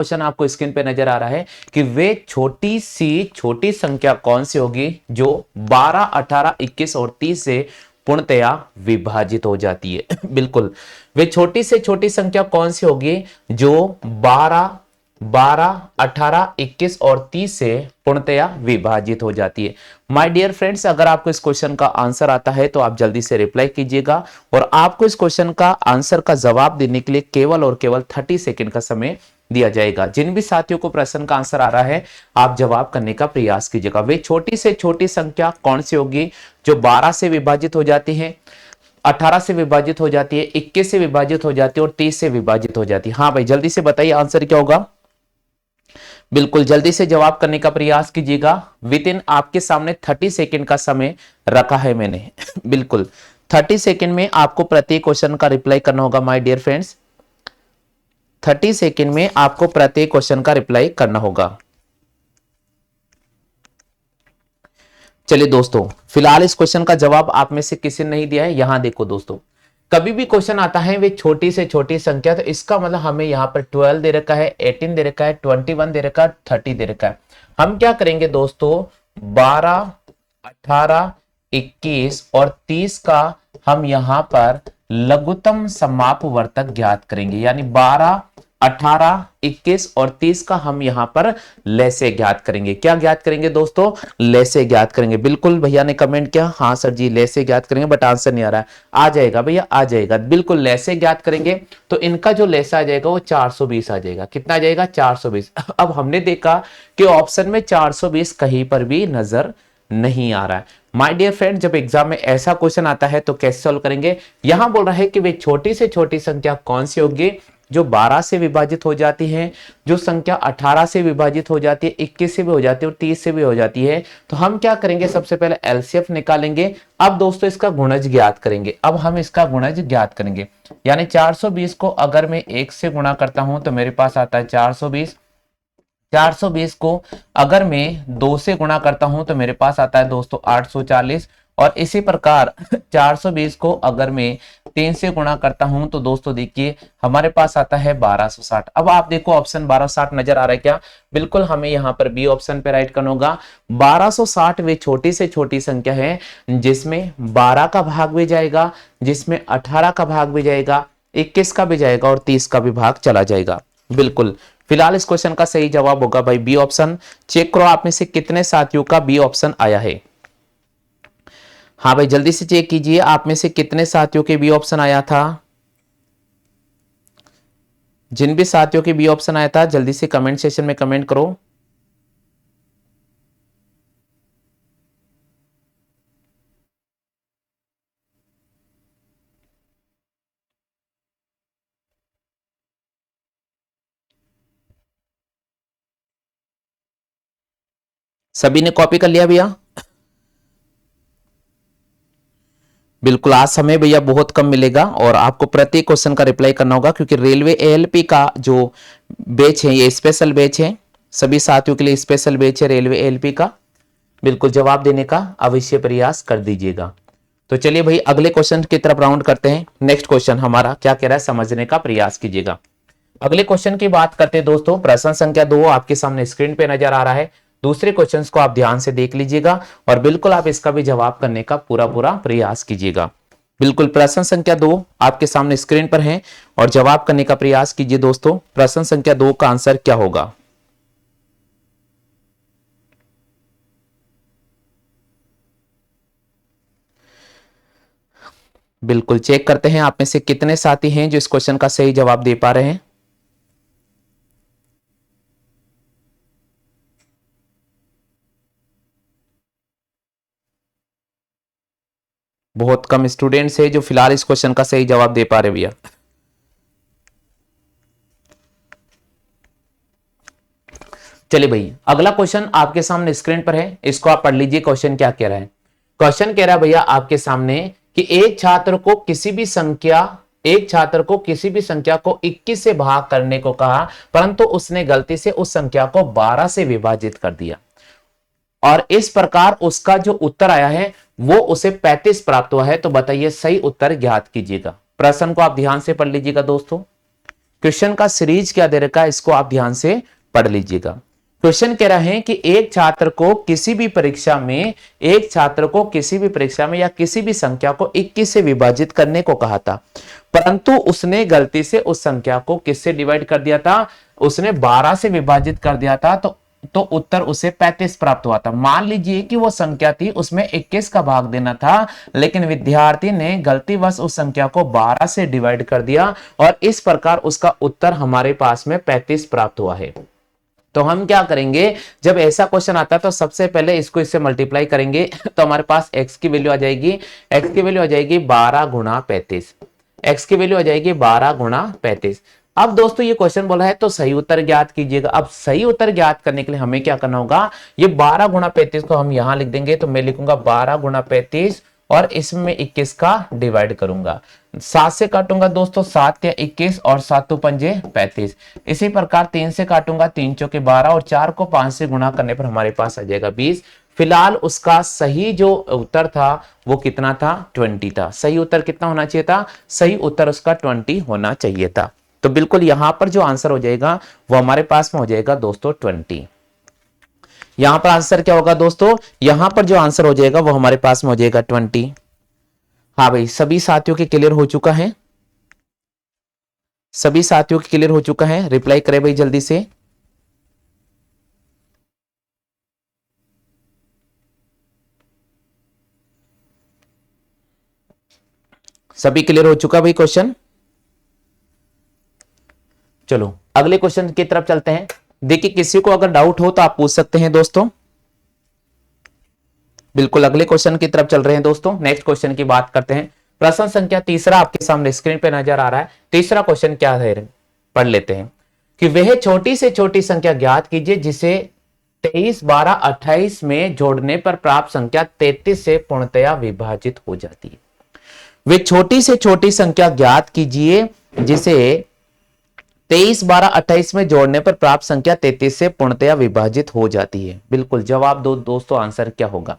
Question आपको screen पे नजर आ रहा है कि वे छोटी सी छोटी संख्या कौन सी होगी जो 12, 18, 21 और 30 से पूर्णतया विभाजित हो जाती है। बिल्कुल, वे छोटी से छोटी संख्या कौन सी होगी जो 12, 18, 21 और 30 से पूर्णतया विभाजित हो जाती है। माय डियर फ्रेंड्स, अगर आपको इस क्वेश्चन का आंसर आता है तो आप जल्दी से रिप्लाई कीजिएगा और आपको इस क्वेश्चन का आंसर का जवाब देने के लिए केवल और केवल 30 सेकंड का समय दिया जाएगा। जिन भी साथियों को प्रश्न का आंसर आ रहा है आप जवाब करने का प्रयास कीजिएगा। वे छोटी से छोटी संख्या कौन सी होगी जो 12 से विभाजित हो जाती है, 18 से विभाजित हो जाती है, 21 से विभाजित हो जाती है और 30 से विभाजित हो जाती है। हाँ भाई, जल्दी से बताइए आंसर क्या होगा। बिल्कुल जल्दी से जवाब करने का प्रयास कीजिएगा। विद इन आपके सामने 30 सेकंड का समय रखा है मैंने। बिल्कुल 30 सेकंड में आपको प्रत्येक क्वेश्चन का रिप्लाई करना होगा माय डियर फ्रेंड्स। 30 सेकंड में आपको प्रत्येक क्वेश्चन का रिप्लाई करना होगा। चलिए दोस्तों, फिलहाल इस क्वेश्चन का जवाब आप में से किसी ने नहीं दिया है। यहां देखो दोस्तों, कभी भी क्वेश्चन आता है वे छोटी से छोटी संख्या, तो इसका मतलब हमें यहाँ पर 12 दे रखा है, 18 दे रखा है, 21 दे रखा है, 30 दे रखा है। हम क्या करेंगे दोस्तों, 12, 18, 21 और 30 का हम यहाँ पर लघुत्तम समापवर्तक ज्ञात करेंगे, यानी 12, 18, 21 और 30 का हम यहां पर लैसे ज्ञात करेंगे। क्या ज्ञात करेंगे दोस्तों, लैसे ज्ञात करेंगे। बिल्कुल भैया ने कमेंट किया, हाँ सर जी लैसे ज्ञात करेंगे, बट आंसर नहीं आ रहा है। आ जाएगा भैया, आ जाएगा, बिल्कुल लैसे ज्ञात करेंगे। तो इनका जो लैसा आ जाएगा वो 420 आ जाएगा। कितना आ जाएगा, 420। अब हमने देखा कि ऑप्शन में 420 कहीं पर भी नजर नहीं आ रहा है। माय डियर फ्रेंड, जब एग्जाम में ऐसा क्वेश्चन आता है तो कैसे सॉल्व करेंगे। यहां बोल रहा है कि वे छोटी से छोटी संख्या कौन सी होगी जो 12 से विभाजित हो जाती है, जो संख्या 18 से विभाजित हो जाती है, 21 से भी हो जाती है और 30 से भी हो जाती है। तो हम क्या करेंगे, सबसे पहले एलसीएफ निकालेंगे। अब दोस्तों इसका गुणज ज्ञात करेंगे। अब हम इसका गुणज ज्ञात करेंगे, यानी 420 को अगर मैं 1 से गुणा करता हूं तो मेरे पास आता है 420। 420 को अगर मैं 2 से गुणा करता हूं तो मेरे पास आता है दोस्तों 840। और इसी प्रकार 420 को अगर मैं 3 से गुणा करता हूं तो दोस्तों देखिए हमारे पास आता है 1260। अब आप देखो ऑप्शन 1260 नजर आ रहा है क्या, बिल्कुल हमें यहां पर बी ऑप्शन पे राइट करना होगा। 1260 वे छोटी से छोटी संख्या है जिसमें 12 का भाग भी जाएगा, जिसमें 18 का भाग भी जाएगा, 21 का भी जाएगा और 30 का भी भाग चला जाएगा। बिल्कुल, फिलहाल इस क्वेश्चन का सही जवाब होगा भाई बी ऑप्शन। चेक करो आप में से कितने साथियों का बी ऑप्शन आया है। हाँ भाई जल्दी से चेक कीजिए, आप में से कितने साथियों के बी ऑप्शन आया था। जिन भी साथियों के बी ऑप्शन आया था जल्दी से कमेंट सेक्शन में कमेंट करो। सभी ने कॉपी कर लिया भैया। बिल्कुल, आज समय भैया बहुत कम मिलेगा और आपको प्रत्येक क्वेश्चन का रिप्लाई करना होगा, क्योंकि रेलवे एएलपी का जो बैच है ये स्पेशल बैच है। सभी साथियों के लिए स्पेशल बैच है रेलवे एएलपी का। बिल्कुल जवाब देने का अवश्य प्रयास कर दीजिएगा। तो चलिए भाई अगले क्वेश्चन की तरफ राउंड करते हैं। नेक्स्ट क्वेश्चन हमारा क्या कह रहा है समझने का प्रयास कीजिएगा। अगले क्वेश्चन की बात करते हैं दोस्तों। प्रश्न संख्या 2 आपके सामने स्क्रीन पे नजर आ रहा है। दूसरे क्वेश्चंस को आप ध्यान से देख लीजिएगा और बिल्कुल आप इसका भी जवाब करने का पूरा पूरा प्रयास कीजिएगा। बिल्कुल प्रश्न संख्या 2 आपके सामने स्क्रीन पर है और जवाब करने का प्रयास कीजिए दोस्तों। प्रश्न संख्या 2 का आंसर क्या होगा। बिल्कुल चेक करते हैं आप में से कितने साथी हैं जो इस क्वेश्चन का सही जवाब दे पा रहे हैं। बहुत कम स्टूडेंट्स है जो फिलहाल इस क्वेश्चन का सही जवाब दे पा रहे भैया। चलिए भाई अगला क्वेश्चन आपके सामने स्क्रीन पर है, इसको आप पढ़ लीजिए। क्वेश्चन क्या कह रहा है। क्वेश्चन कह रहा है भैया आपके सामने कि एक छात्र को किसी भी संख्या को 21 से भाग करने को कहा, परंतु उसने गलती से उस संख्या को 12 से विभाजित कर दिया और इस प्रकार उसका जो उत्तर आया है वो उसे 35 प्राप्त हुआ है। तो बताइए सही उत्तर ज्ञात कीजिएगा। प्रश्न को आप ध्यान से पढ़ लीजिएगा दोस्तों। क्वेश्चन का सीरीज क्या दे रखा है इसको आप ध्यान से पढ़ लीजिएगा। क्वेश्चन कह रहा है कि एक छात्र को किसी भी परीक्षा में या किसी भी संख्या को 21 से विभाजित करने को कहा था, परंतु उसने गलती से उस संख्या को किससे डिवाइड कर दिया था, उसने 12 से विभाजित कर दिया था, तो उत्तर उसे 35 प्राप्त हुआ था। मान लीजिए कि वो संख्या थी उसमें 21 का भाग देना था, लेकिन विद्यार्थी ने गलतीवश उस संख्या को 12 से डिवाइड कर दिया और इस प्रकार उसका उत्तर हमारे पास में 35 प्राप्त हुआ है। तो हम क्या करेंगे, जब ऐसा क्वेश्चन आता है तो सबसे पहले इसको इससे मल्टीप्लाई करेंगे तो हमारे पास x की वैल्यू आ जाएगी, 12 गुणा 35, x की वैल्यू आ जाएगी 12 गुणा 35। अब दोस्तों ये क्वेश्चन बोला है तो सही उत्तर ज्ञात कीजिएगा। अब सही उत्तर ज्ञात करने के लिए हमें क्या करना होगा, ये 12 गुणा 35 को हम यहां लिख देंगे, तो मैं लिखूंगा 12 गुणा 35 और इसमें 21 का डिवाइड करूंगा, 7 से काटूंगा दोस्तों, 7 या 21 और 7 तो पंजे 35। इसी प्रकार 3 से काटूंगा, 3 चौके 12 और 4 को 5 से गुणा करने पर हमारे पास आ जाएगा 20। फिलहाल उसका सही जो उत्तर था वो कितना था, 20 था। सही उत्तर कितना होना चाहिए था, सही उत्तर उसका 20 होना चाहिए था। तो बिल्कुल यहां पर जो आंसर हो जाएगा वो हमारे पास में हो जाएगा दोस्तों 20। यहां पर आंसर क्या होगा दोस्तों, यहां पर जो आंसर हो जाएगा वो हमारे पास में हो जाएगा 20। हाँ भाई, सभी साथियों के क्लियर हो चुका है, सभी साथियों के क्लियर हो चुका है, रिप्लाई करें भाई जल्दी से। सभी क्लियर हो चुका भाई क्वेश्चन। चलो अगले क्वेश्चन की तरफ चलते हैं। देखिए किसी को अगर डाउट हो तो आप पूछ सकते हैं दोस्तों। बिल्कुल अगले क्वेश्चन की तरफ चल रहे हैं दोस्तों। नेक्स्ट क्वेश्चन की बात करते हैं। प्रश्न संख्या तीसरा आपके सामने स्क्रीन पे नजर आ रहा है। तीसरा क्वेश्चन क्या है, पढ़ लेते हैं कि वह छोटी से छोटी संख्या ज्ञात कीजिए जिसे 23, 12, 28 में जोड़ने पर प्राप्त संख्या 33 से पूर्णतया विभाजित हो जाती है। वे छोटी से छोटी संख्या ज्ञात कीजिए जिसे 23, 12, 28 में जोड़ने पर प्राप्त संख्या 33 से पूर्णतया विभाजित हो जाती है। बिल्कुल जवाब दो दोस्तों, आंसर क्या होगा,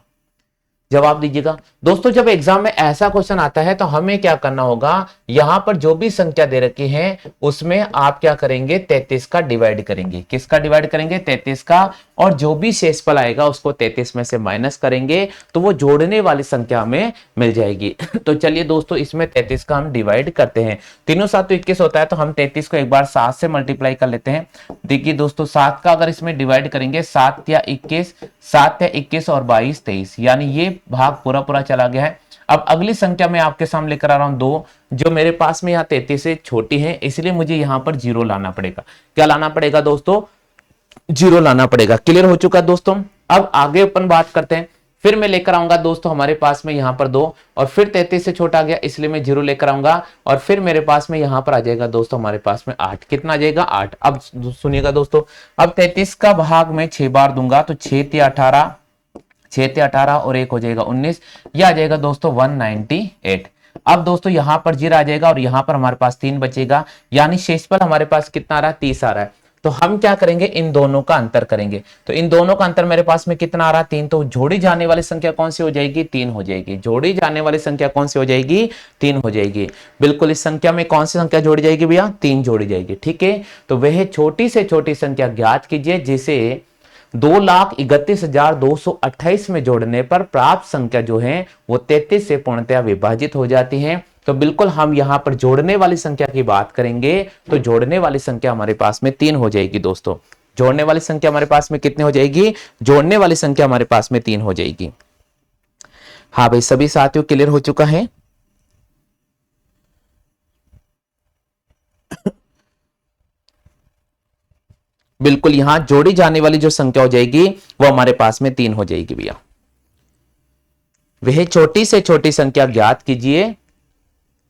जवाब दीजिएगा दोस्तों। जब एग्जाम में ऐसा क्वेश्चन आता है तो हमें क्या करना होगा, यहां पर जो भी संख्या दे रखी है उसमें आप क्या करेंगे, 33 का डिवाइड करेंगे। किसका डिवाइड करेंगे, 33 का, और जो भी शेषफल आएगा उसको 33 में से माइनस करेंगे तो वो जोड़ने वाली संख्या में मिल जाएगी। तो चलिए दोस्तों इसमें 33 का हम डिवाइड करते हैं। तीनों 7 तो 21 होता है, तो हम 33 को एक बार 7 से मल्टीप्लाई कर लेते हैं। देखिए दोस्तों 7 का अगर इसमें डिवाइड करेंगे, 7 या 21 और 22, 23, यानी ये भाग पूरा पूरा चला गया है। अब अगली संख्या मैं आपके सामने लेकर आ रहा हूं 2, जो मेरे पास में यहाँ 33 से छोटी है, इसलिए मुझे यहां पर 0 लाना पड़ेगा। क्या लाना पड़ेगा दोस्तों, 0 लाना पड़ेगा। क्लियर हो चुका दोस्तों। अब आगे अपन बात करते हैं। फिर मैं लेकर आऊंगा दोस्तों हमारे पास में यहाँ पर 2, और फिर 33 से छोटा आ गया इसलिए मैं 0 लेकर आऊंगा, और फिर मेरे पास में यहाँ पर आ जाएगा दोस्तों हमारे पास में 8। कितना आ जाएगा, 8। अब सुनिएगा दोस्तों, अब 33 का भाग में 6 बार दूंगा तो 6 × 18, 6 × 18 और 1 हो जाएगा 19, यह आ जाएगा दोस्तों 198। अब दोस्तों यहां पर 0 आ जाएगा और यहां पर हमारे पास 3 बचेगा, यानी शेषफल हमारे पास कितना आ रहा है, 30 आ रहा है। तो हम क्या करेंगे, इन दोनों का अंतर करेंगे। तो इन दोनों का अंतर मेरे पास में कितना आ रहा है, 3। तो जोड़ी जाने वाली संख्या कौन सी हो जाएगी, 3 हो जाएगी। जोड़ी जाने वाली संख्या कौन सी हो जाएगी, 3 हो जाएगी। बिल्कुल इस संख्या में कौन सी संख्या जोड़ी जाएगी भैया, 3 जोड़ी जाएगी। ठीक है, तो वह छोटी से छोटी संख्या ज्ञात कीजिए जिसे 2,31,228 में जोड़ने पर प्राप्त संख्या जो है वो 33 से पूर्णतया विभाजित हो जाती है। तो बिल्कुल हम यहां पर जोड़ने वाली संख्या की बात करेंगे तो जोड़ने वाली संख्या हमारे पास में 3 हो जाएगी दोस्तों। जोड़ने वाली संख्या हमारे पास में कितने हो जाएगी, जोड़ने वाली संख्या हमारे पास में 3 हो जाएगी। हाँ भाई, सभी साथियों क्लियर हो चुका है। बिल्कुल यहां जोड़ी जाने वाली जो संख्या हो जाएगी वो हमारे पास में 3 हो जाएगी भैया। वह छोटी से छोटी संख्या ज्ञात कीजिए,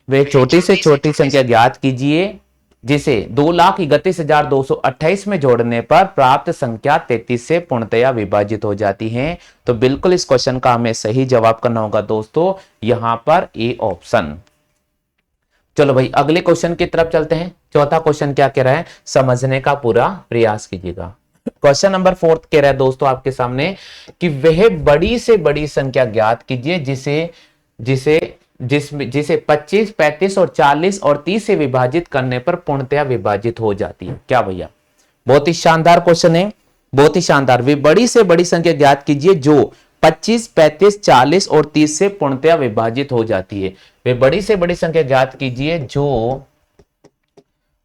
वह छोटी से छोटी संख्या ज्ञात कीजिए जिसे 2,31,228 में जोड़ने पर प्राप्त संख्या 33 से पूर्णतया विभाजित हो जाती है। तो बिल्कुल इस क्वेश्चन का हमें सही जवाब करना होगा दोस्तों, यहां पर ए ऑप्शन। चलो भाई अगले क्वेश्चन की तरफ चलते हैं। चौथा क्वेश्चन क्या कह रहा है, समझने का पूरा प्रयास कीजिएगा। क्वेश्चन नंबर 4 कह रहा है दोस्तों आपके सामने कि वह बड़ी से बड़ी संख्या ज्ञात कीजिए जिसे जिसे 25, 35 और 40 और 30 से विभाजित करने पर पूर्णतया विभाजित हो जाती है। क्या भैया, बहुत ही शानदार क्वेश्चन है, बहुत ही शानदार। वे बड़ी से बड़ी संख्या ज्ञात कीजिए जो 25, 35, 40 और 30 से पूर्णतया विभाजित हो जाती है। वे बड़ी से बड़ी संख्या ज्ञात कीजिए जो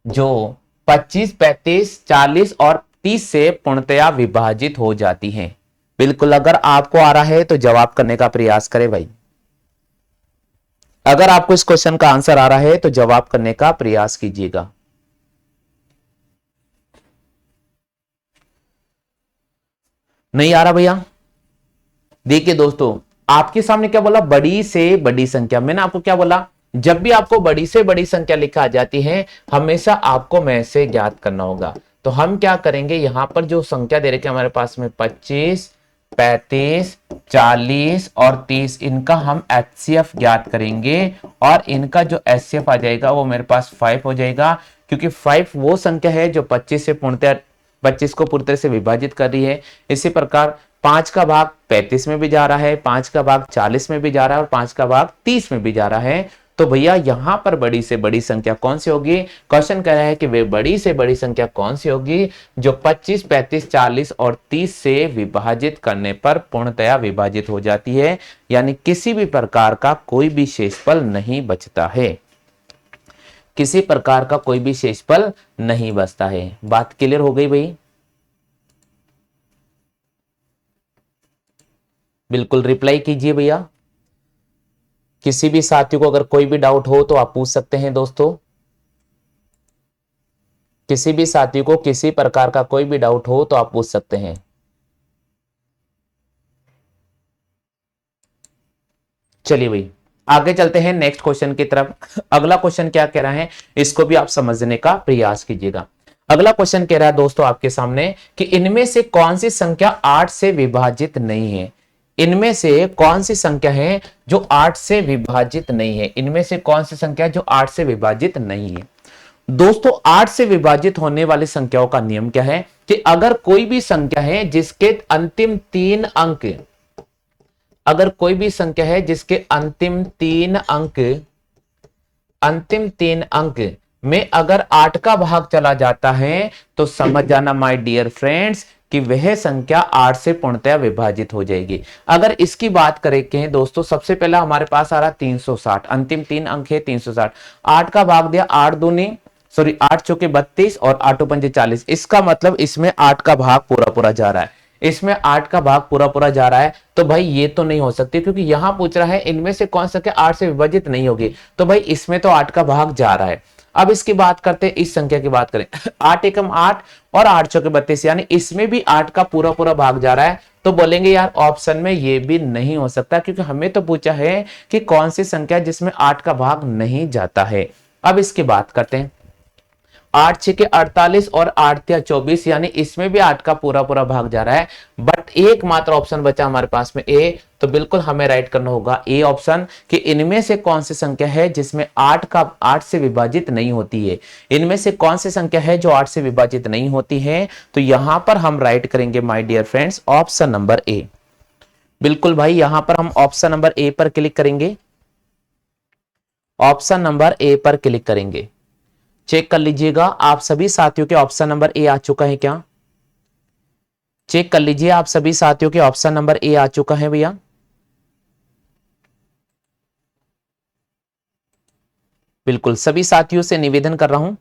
जो 25, 35, 40 और 30 से पूर्णतया विभाजित हो जाती है। बिल्कुल, अगर आपको आ रहा है तो जवाब करने का प्रयास करें भाई। अगर आपको इस क्वेश्चन का आंसर आ रहा है तो जवाब करने का प्रयास कीजिएगा। नहीं आ रहा भैया? देखिए दोस्तों, आपके सामने क्या बोला, बड़ी से बड़ी संख्या। मैंने आपको क्या बोला, जब भी आपको बड़ी से बड़ी संख्या लिखा आ जाती है हमेशा आपको में से ज्ञात करना होगा। तो हम क्या करेंगे, यहां पर जो संख्या दे रखे हमारे पास में 25, 35, 40 और 30, इनका हम एचसीएफ ज्ञात करेंगे और इनका जो एचसीएफ आ जाएगा वो मेरे पास 5 हो जाएगा, क्योंकि 5 वो संख्या है जो 25 से पूर्णतः 25 को पूरी तरह से विभाजित कर रही है। इसी प्रकार 5 का भाग 35 में भी जा रहा है, 5 का भाग 40 में भी जा रहा है और 5 का भाग 30 में भी जा रहा है। तो भैया यहां पर बड़ी से बड़ी संख्या कौन सी होगी? क्वेश्चन कह रहा है कि वे बड़ी से बड़ी संख्या कौन सी होगी जो 25, 35, 40 और 30 से विभाजित करने पर पूर्णतया विभाजित हो जाती है, यानी किसी भी प्रकार का कोई भी शेषफल नहीं बचता है, किसी प्रकार का कोई भी शेषफल नहीं बचता है। बात क्लियर हो गई भाई? बिल्कुल रिप्लाई कीजिए भैया। किसी भी साथी को अगर कोई भी डाउट हो तो आप पूछ सकते हैं दोस्तों। किसी भी साथी को किसी प्रकार का कोई भी डाउट हो तो आप पूछ सकते हैं। चलिए भाई आगे चलते हैं नेक्स्ट क्वेश्चन की तरफ। अगला क्वेश्चन क्या कह रहा है इसको भी आप समझने का प्रयास कीजिएगा। अगला क्वेश्चन कह रहा है दोस्तों आपके सामने कि इनमें से कौन सी संख्या 8 से विभाजित नहीं है। इनमें से कौन सी संख्या है जो 8 से विभाजित नहीं है? इनमें से कौन सी संख्या जो 8 से विभाजित नहीं है? दोस्तों 8 से विभाजित होने वाली संख्याओं का नियम क्या है कि अगर कोई भी संख्या है जिसके अंतिम 3 अंक, अगर कोई भी संख्या है जिसके अंतिम 3 अंक में अगर 8 का भाग चला जाता है तो समझ जाना माय डियर फ्रेंड्स कि वह संख्या 8 से पूर्णतया विभाजित हो जाएगी। अगर इसकी बात करें दोस्तों, सबसे पहला हमारे पास आ रहा 360, अंतिम 3 अंक है 360। 8 का भाग दिया 8 चौके 32 और 8 पंजे 40। इसका मतलब इसमें 8 का भाग पूरा पूरा जा रहा है, इसमें 8 का भाग पूरा पूरा जा रहा है। तो भाई ये तो नहीं हो सकती, क्योंकि यहां पूछ रहा है इनमें से कौन सा 8 से विभाजित नहीं होगी। तो भाई इसमें तो 8 का भाग जा रहा है। अब इसकी बात करते हैं, इस संख्या की बात करें 8 एकम 8 और 8 चौके 32, यानी इसमें भी 8 का पूरा पूरा भाग जा रहा है। तो बोलेंगे यार ऑप्शन में ये भी नहीं हो सकता, क्योंकि हमें तो पूछा है कि कौन सी संख्या जिसमें 8 का भाग नहीं जाता है। अब इसकी बात करते हैं 8 6 के 48 और 8 तिया 24, यानी इसमें भी 8 का पूरा पूरा भाग जा रहा है। बट एकमात्र ऑप्शन बचा हमारे पास में ए, तो बिल्कुल हमें राइट करना होगा ए ऑप्शन कि इनमें से कौन सी संख्या है जिसमें 8 से विभाजित नहीं होती है। इनमें से कौन सी संख्या है जो 8 से विभाजित नहीं होती है? तो यहां पर हम राइट करेंगे my dear friends option number A. बिल्कुल भाई यहां पर हम ऑप्शन नंबर ए पर क्लिक करेंगे, ऑप्शन नंबर ए पर क्लिक करेंगे। चेक कर लीजिएगा आप सभी साथियों के ऑप्शन नंबर ए आ चुका है क्या? चेक कर लीजिए आप सभी साथियों के ऑप्शन नंबर ए आ चुका है भैया। बिल्कुल सभी साथियों से निवेदन कर रहा हूं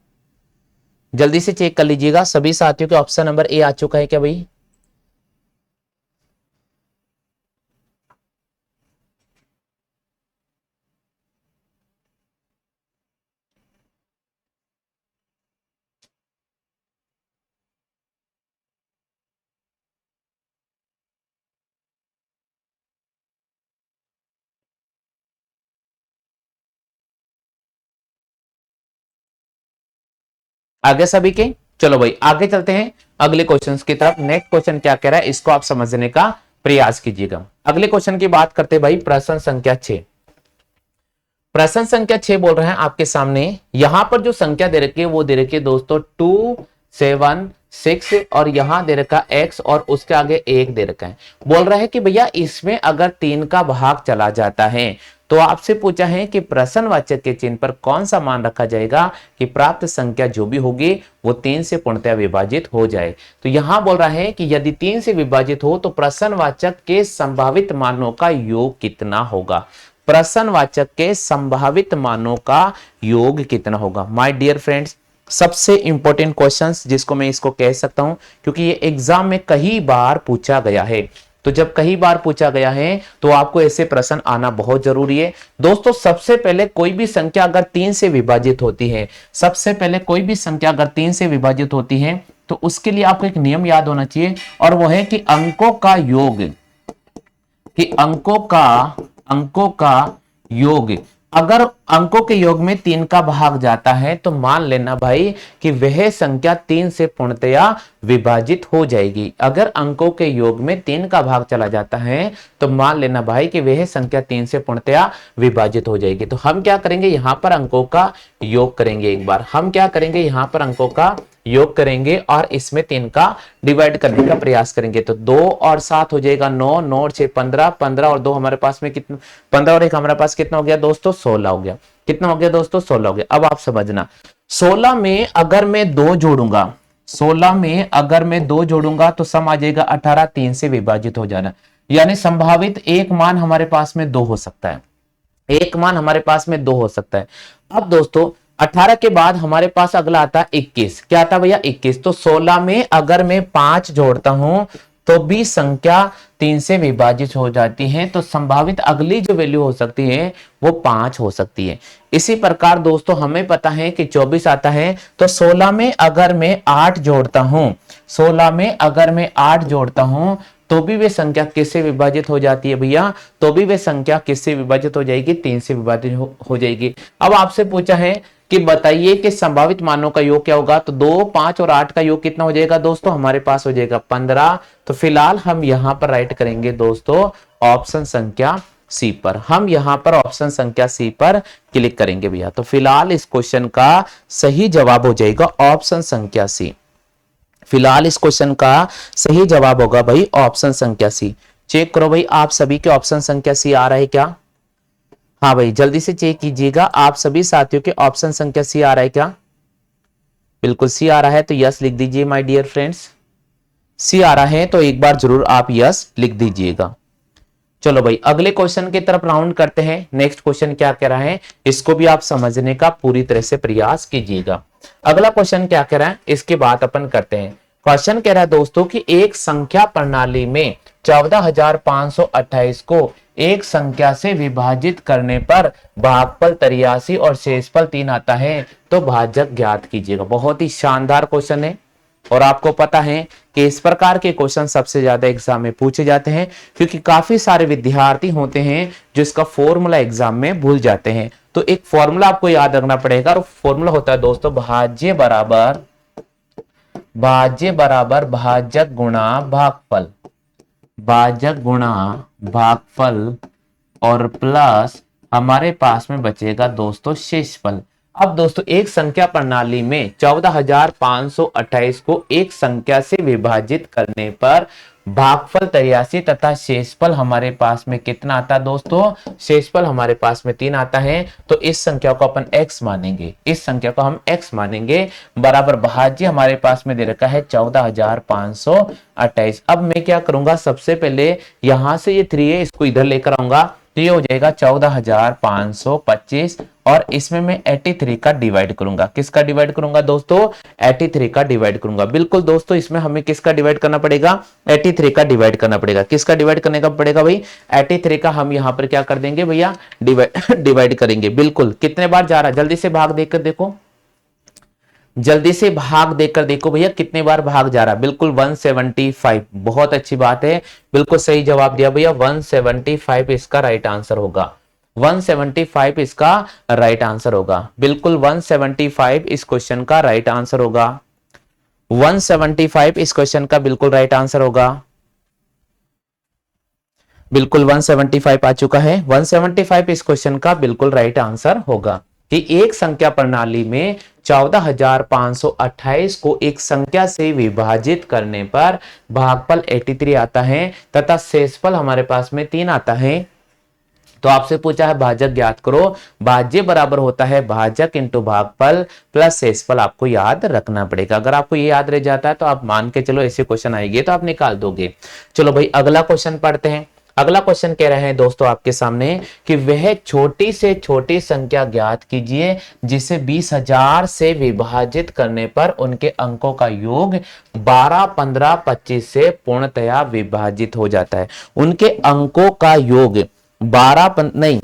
जल्दी से चेक कर लीजिएगा सभी साथियों के ऑप्शन नंबर ए आ चुका है क्या भाई? आगे सभी के? चलो भाई आगे चलते हैं अगले क्वेश्चन की तरफ। नेक्स्ट क्वेश्चन क्या कह रहा है इसको आप समझने का प्रयास कीजिएगा। अगले क्वेश्चन की बात करते हैं भाई प्रश्न संख्या 6। प्रश्न संख्या 6 बोल रहे हैं आपके सामने, यहां पर जो संख्या दे रखी है वो दे रखी है दोस्तों 2 7 6 और यहां दे रखा x और उसके आगे 1 दे रखा है। बोल रहा है कि भैया इसमें अगर 3 का भाग चला जाता है तो आपसे पूछा है कि प्रश्नवाचक के चिन्ह पर कौन सा मान रखा जाएगा कि प्राप्त संख्या जो भी होगी वो 3 से पूर्णतया विभाजित हो जाए। तो यहां बोल रहा है कि यदि 3 से विभाजित हो तो प्रश्नवाचक के संभावित मानों का योग कितना होगा। प्रश्नवाचक के संभावित मानों का योग कितना होगा। माय डियर फ्रेंड्स, सबसे इंपॉर्टेंट क्वेश्चंस जिसको मैं इसको कह सकता हूं, क्योंकि ये एग्जाम में कई बार पूछा गया है। तो जब कई बार पूछा गया है तो आपको ऐसे प्रश्न आना बहुत जरूरी है। दोस्तों सबसे पहले कोई भी संख्या अगर 3 से विभाजित होती है, सबसे पहले कोई भी संख्या अगर 3 से विभाजित होती है तो उसके लिए आपको एक नियम याद होना चाहिए, और वो है कि अंकों का योग अगर अंकों के योग में 3 का भाग जाता है तो मान लेना भाई कि वह संख्या 3 से पूर्णतया विभाजित हो जाएगी। अगर अंकों के योग में 3 का भाग चला जाता है तो मान लेना भाई कि वह संख्या 3 से पूर्णतया विभाजित हो जाएगी। तो हम क्या करेंगे, यहां पर अंकों का योग करेंगे। एक बार हम क्या करेंगे, यहां पर अंकों का योग करेंगे और इसमें 3 का डिवाइड करने का प्रयास करेंगे। तो 2 और 7 हो जाएगा 9, 9 और 6 15, 15 और 2 हमारे पास में कितना, 15 और 1 हमारे पास कितना हो गया दोस्तों, 16 हो गया। कितना हो गया दोस्तों, 16 हो गया। अब आप समझना, 16 में अगर मैं 2 जोड़ूंगा, 16 में अगर मैं 2 जोड़ूंगा तो सम आ जाएगा 18, 3 से विभाजित हो जाना, यानी संभावित एक मान हमारे पास में 2 हो सकता है, एक मान हमारे पास में 2 हो सकता है। अब दोस्तों 18 के बाद हमारे पास अगला आता है 21। क्या आता है भैया, 21। तो 16 में अगर मैं 5 जोड़ता हूं तो भी संख्या 3 से विभाजित हो जाती है, तो संभावित अगली जो वैल्यू हो सकती है वो 5 हो सकती है। इसी प्रकार दोस्तों हमें पता है कि 24 आता है, तो 16 में अगर मैं 8 जोड़ता हूं, 16 में अगर मैं 8 जोड़ता हूं तो भी वे संख्या किससे विभाजित हो जाती है भैया, तो भी वे संख्या किससे विभाजित हो जाएगी, 3 से विभाजित हो जाएगी। अब आपसे पूछा है कि बताइए कि संभावित मानों का योग क्या होगा। तो 2, 5 और 8 का योग कितना हो जाएगा दोस्तों, हमारे पास हो जाएगा 15। तो फिलहाल हम यहां पर राइट करेंगे दोस्तों ऑप्शन संख्या सी पर, हम यहां पर ऑप्शन संख्या सी पर क्लिक करेंगे भैया। तो फिलहाल इस क्वेश्चन का सही जवाब हो जाएगा ऑप्शन संख्या सी। फिलहाल इस क्वेश्चन का सही जवाब होगा भाई ऑप्शन संख्या सी। चेक करो भाई, आप सभी के ऑप्शन संख्या सी आ रहा है क्या? हाँ भाई जल्दी से चेक कीजिएगा, आप सभी साथियों के ऑप्शन संख्या सी आ रहा है क्या? बिल्कुल सी आ रहा है तो यस लिख दीजिए माय डियर फ्रेंड्स। सी आ रहा है तो एक बार जरूर आप यस लिख दीजिएगा। चलो भाई अगले क्वेश्चन की तरफ राउंड करते हैं। नेक्स्ट क्वेश्चन क्या कह रहा है, इसको भी आप समझने का पूरी तरह से प्रयास कीजिएगा। अगला क्वेश्चन क्या कह रहा है इसके बाद अपन करते हैं। क्वेश्चन कह रहा है दोस्तों कि एक संख्या प्रणाली में 14,528 को एक संख्या से विभाजित करने पर भागफल 83 और शेषफल 3 आता है, तो भाजक ज्ञात कीजिएगा। बहुत ही शानदार क्वेश्चन है और आपको पता है कि इस प्रकार के क्वेश्चन सबसे ज्यादा एग्जाम में पूछे जाते हैं, क्योंकि काफी सारे विद्यार्थी होते हैं जो इसका फॉर्मूला एग्जाम में भूल जाते हैं। तो एक फॉर्मूला आपको याद रखना पड़ेगा और फॉर्मूला होता है दोस्तों भाज्य बराबर भाजक गुणा भागफल, भाजक गुणा भागफल और प्लस हमारे पास में बचेगा दोस्तों शेषफल। अब दोस्तों एक संख्या प्रणाली में 14,528 को एक संख्या से विभाजित करने पर भागफल 83 तथा शेषफल हमारे पास में कितना आता है दोस्तों, शेषफल हमारे पास में 3 आता है। तो इस संख्या को अपन x मानेंगे, इस संख्या को हम x मानेंगे, बराबर भाज्य हमारे पास में दे रखा है 14,528। अब मैं क्या करूंगा, सबसे पहले यहां से ये 3 है इसको इधर लेकर आऊंगा, तो ये हो जाएगा 14,525 और इसमें मैं 83 का डिवाइड करूंगा। किसका डिवाइड करूंगा दोस्तों, 83 का डिवाइड करूंगा। बिल्कुल दोस्तों इसमें हमें किसका डिवाइड करना पड़ेगा, 83 का डिवाइड करना पड़ेगा। किसका डिवाइड करने का पड़ेगा भाई, 83 का हम यहां पर क्या कर देंगे भैया, डिवाइड करेंगे। बिल्कुल कितने बार जा रहा है, जल्दी से भाग देकर देखो, जल्दी से भाग देकर देखो भैया कितने बार भाग जा रहा है। बिल्कुल 175, बहुत अच्छी बात है, बिल्कुल सही जवाब दिया भैया, 175 इसका राइट आंसर होगा। 175 इसका राइट आंसर होगा। बिल्कुल 175 इस क्वेश्चन का राइट आंसर होगा। 175 इस क्वेश्चन का बिल्कुल राइट आंसर होगा। बिल्कुल 175 आ चुका है, 175 इस क्वेश्चन का बिल्कुल राइट आंसर होगा कि एक संख्या प्रणाली में 14,528 को एक संख्या से विभाजित करने पर भागफल 83 आता है तथा शेषफल हमारे पास में 3 आता है। तो आपसे पूछा है भाजक ज्ञात करो, भाज्य बराबर होता है भाजक इंटू भागफल प्लस शेषफल, आपको याद रखना पड़ेगा। अगर आपको ये याद रह जाता है तो आप मान के चलो ऐसे क्वेश्चन आएंगे तो आप निकाल दोगे। चलो भाई अगला क्वेश्चन पढ़ते हैं। अगला क्वेश्चन कह रहे हैं दोस्तों आपके सामने कि वह छोटी से छोटी संख्या ज्ञात कीजिए जिसे 20,000 से विभाजित करने पर उनके अंकों का योग 12, 15, 25 से पूर्णतया विभाजित हो जाता है। उनके अंकों का योग 12 नहीं,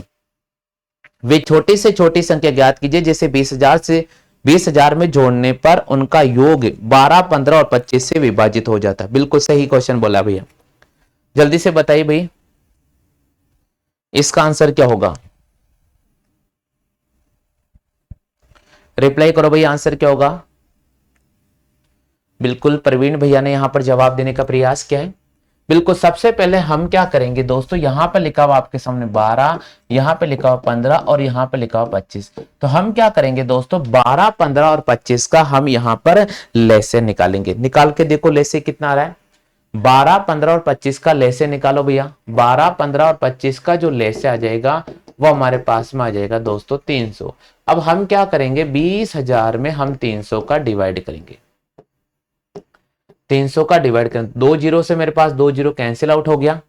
वे छोटी से छोटी संख्या ज्ञात कीजिए जिसे 20,000 में जोड़ने पर उनका योग 12, 15 और 25 से विभाजित हो जाता है। बिल्कुल सही क्वेश्चन बोला भैया, जल्दी से बताइए भाई इसका आंसर क्या होगा, रिप्लाई करो भाई, आंसर क्या होगा। बिल्कुल प्रवीण भैया ने यहां पर जवाब देने का प्रयास किया है। बिल्कुल सबसे पहले हम क्या करेंगे दोस्तों, यहां पर लिखा हुआ आपके सामने 12, यहां पे लिखा हुआ 15 और यहां पे लिखा हुआ 25। तो हम क्या करेंगे दोस्तों, 12, 15 और 25 का हम यहां पर लेसे निकालेंगे। निकाल के देखो लेसे कितना आ रहा है, 12, 15 और 25 का लेसे निकालो भैया। 12, 15 और 25 का जो लेसे आ जाएगा वो हमारे पास में आ जाएगा दोस्तों 300। अब हम क्या करेंगे, 20,000 में हम 300 का डिवाइड करेंगे। 300 का डिवाइड करें, 2 जीरो से मेरे पास 2 जीरो कैंसिल आउट हो गया।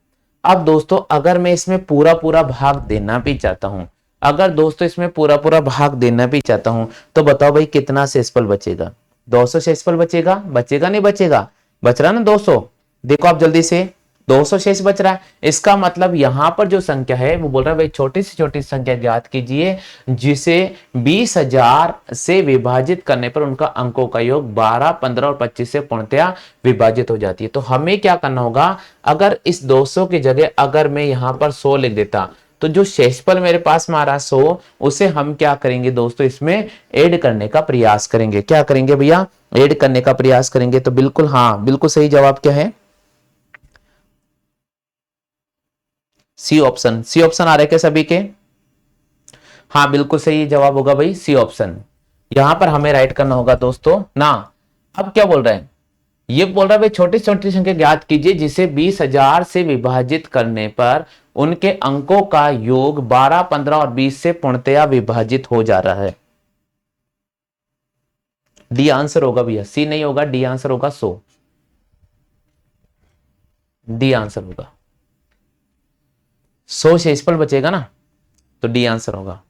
अब दोस्तों अगर मैं इसमें पूरा पूरा भाग देना भी चाहता हूं, अगर दोस्तों इसमें पूरा पूरा भाग देना भी चाहता हूं तो बताओ भाई कितना शेषफल बचेगा, 200 शेषफल बचेगा, बचेगा नहीं बचेगा, बच रहा ना 200। देखो आप जल्दी से, 200 शेष बच रहा है। इसका मतलब यहां पर जो संख्या है वो बोल रहा है भाई छोटी से छोटी संख्या ज्ञात कीजिए जिसे 20,000 से विभाजित करने पर उनका अंकों का योग 12, 15 और 25 से पूर्णतया विभाजित हो जाती है। तो हमें क्या करना होगा, अगर इस 200 की जगह अगर मैं यहां पर 100 लिख देता तो जो शेषफल मेरे पास में आ रहा 100, उसे हम क्या करेंगे दोस्तों, इसमें ऐड करने का प्रयास करेंगे। क्या करेंगे भैया, ऐड करने का प्रयास करेंगे। तो बिल्कुल हाँ, बिल्कुल सही जवाब क्या है, सी ऑप्शन। सी ऑप्शन आ रहे क्या सभी के, हाँ बिल्कुल सही जवाब होगा भाई सी ऑप्शन। यहां पर हमें राइट करना होगा दोस्तों ना। अब क्या बोल रहे हैं, ये बोल रहा है भाई छोटी छोटी संख्या ज्ञात कीजिए जिसे 20,000 से विभाजित करने पर उनके अंकों का योग 12, 15 और 20 से पूर्णतया विभाजित हो जा रहा है। डी आंसर होगा भैया, सी नहीं होगा, डी आंसर होगा 100। डी आंसर होगा 100 शेषफल बचेगा ना, तो डी आंसर होगा।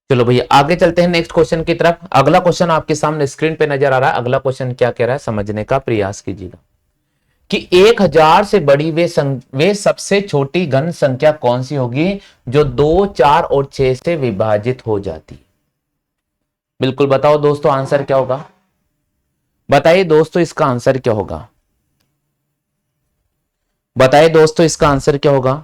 चलो भैया आगे चलते हैं नेक्स्ट क्वेश्चन की तरफ। अगला क्वेश्चन आपके सामने स्क्रीन पे नजर आ रहा है। अगला क्वेश्चन क्या कह रहा है समझने का प्रयास कीजिएगा कि 1,000 से बड़ी वे सबसे छोटी घन संख्या कौन सी होगी जो 2, 4 और 6 से विभाजित हो जाती है। बिल्कुल बताओ दोस्तों आंसर क्या होगा, बताइए दोस्तों इसका आंसर क्या होगा, बताइए दोस्तों इसका आंसर क्या होगा।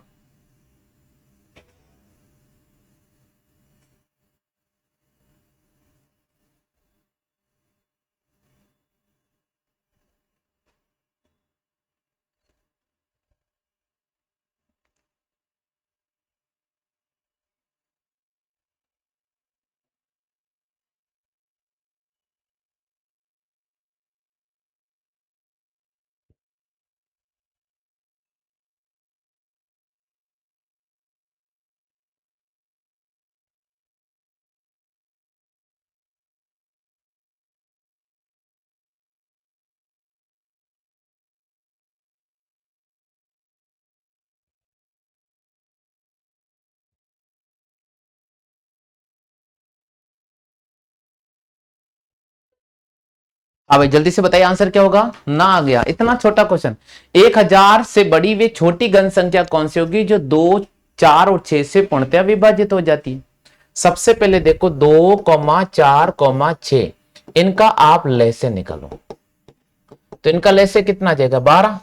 हाँ भाई जल्दी से बताइए आंसर क्या होगा। ना आ गया, इतना छोटा क्वेश्चन। 1,000 से बड़ी वे छोटी घन संख्या कौन सी होगी जो 2, 4 और 6 से पूर्णतया विभाजित हो जाती है। सबसे पहले देखो 2, 4, 6 इनका आप लेसे निकालो, तो इनका लेसे कितना आ जाएगा 12।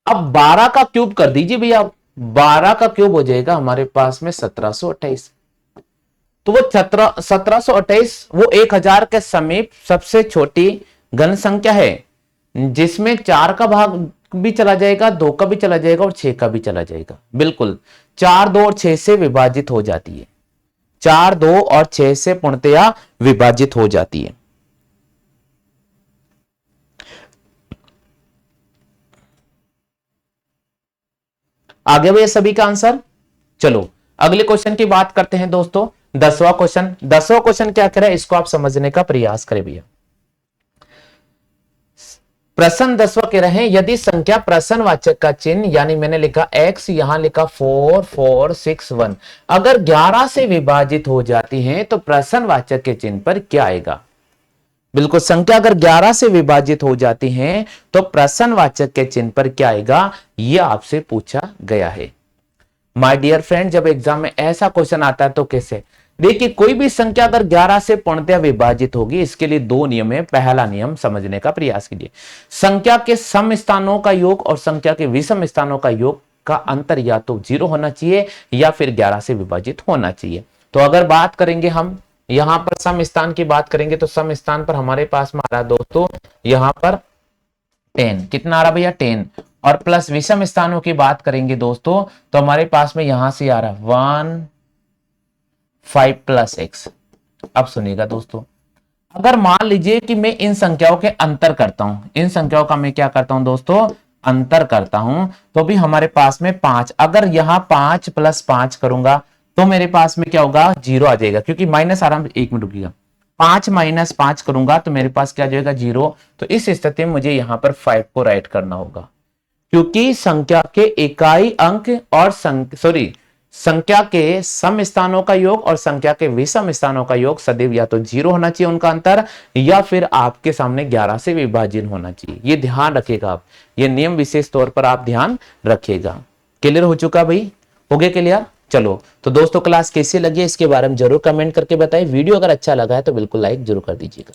अब 12 का क्यूब कर दीजिए भैया, 12 का क्यूब हो जाएगा हमारे पास में 1728। तो वो 1728 वो 1,000 के समीप सबसे छोटी घन संख्या है जिसमें 4 का भाग भी चला जाएगा, 2 का भी चला जाएगा और 6 का भी चला जाएगा। बिल्कुल 4, 2 और 6 से विभाजित हो जाती है। 4, 2 और 6 से पूर्णतया विभाजित हो जाती है। आगे भैया सभी का आंसर। चलो अगले क्वेश्चन की बात करते हैं दोस्तों। 10वां क्वेश्चन। 10वां क्वेश्चन क्या करें, इसको आप समझने का प्रयास करें भैया। प्रश्न 10वां कह रहे हैं यदि संख्या प्रश्नवाचक का चिन्ह, यानी मैंने लिखा x, यहां लिखा 4 4 6 1, अगर 11 से विभाजित हो जाती है तो प्रश्नवाचक के चिन्ह पर क्या आएगा। बिल्कुल, संख्या अगर 11 से विभाजित हो जाती है तो प्रश्नवाचक के चिन्ह पर क्या आएगा, यह आपसे पूछा गया है। माय डियर फ्रेंड, जब एग्जाम में ऐसा क्वेश्चन आता है तो कैसे, देखिए कोई भी संख्या अगर 11 से पूर्णतया विभाजित होगी, इसके लिए 2 नियम है। पहला नियम समझने का प्रयास कीजिए, संख्या के सम स्थानों का योग और संख्या के विषम स्थानों का योग का अंतर या तो 0 होना चाहिए या फिर 11 से विभाजित होना चाहिए। तो अगर बात करेंगे हम यहां पर सम स्थान की बात करेंगे तो सम स्थान पर हमारे पास में आ रहा है दोस्तों यहां पर 10, कितना आ रहा भैया 10, और प्लस विषम स्थानों की बात करेंगे दोस्तों तो हमारे पास में यहां से आ रहा है 1 5 प्लस x। अब सुनिएगा दोस्तों, अगर मान लीजिए कि मैं इन संख्याओं के अंतर करता हूं, इन संख्याओं का मैं क्या करता हूं दोस्तों, अंतर करता हूं, तो भी हमारे पास में 5, अगर यहां 5 प्लस 5 करूंगा तो मेरे पास में क्या होगा, 0 आ जाएगा, क्योंकि माइनस आराम से 1 मिनट रुकिएगा, 5 माइनस 5 करूंगा तो मेरे पास क्या आ जाएगा 0। तो इस स्थिति में मुझे यहां पर 5 को राइट करना होगा, क्योंकि संख्या के इकाई अंक और संख्या के सम स्थानों का योग और संख्या के विषम स्थानों का योग सदैव या तो 0 होना चाहिए उनका अंतर, या फिर आपके सामने 11 से विभाजित होना चाहिए। ये ध्यान रखिएगा आप, ये नियम विशेष तौर पर आप ध्यान रखिएगा। क्लियर हो चुका भाई, हो गया क्लियर। चलो तो दोस्तों क्लास कैसी लगी इसके बारे में जरूर कमेंट करके बताइए। वीडियो अगर अच्छा लगा है तो बिल्कुल लाइक जरूर कर दीजिएगा।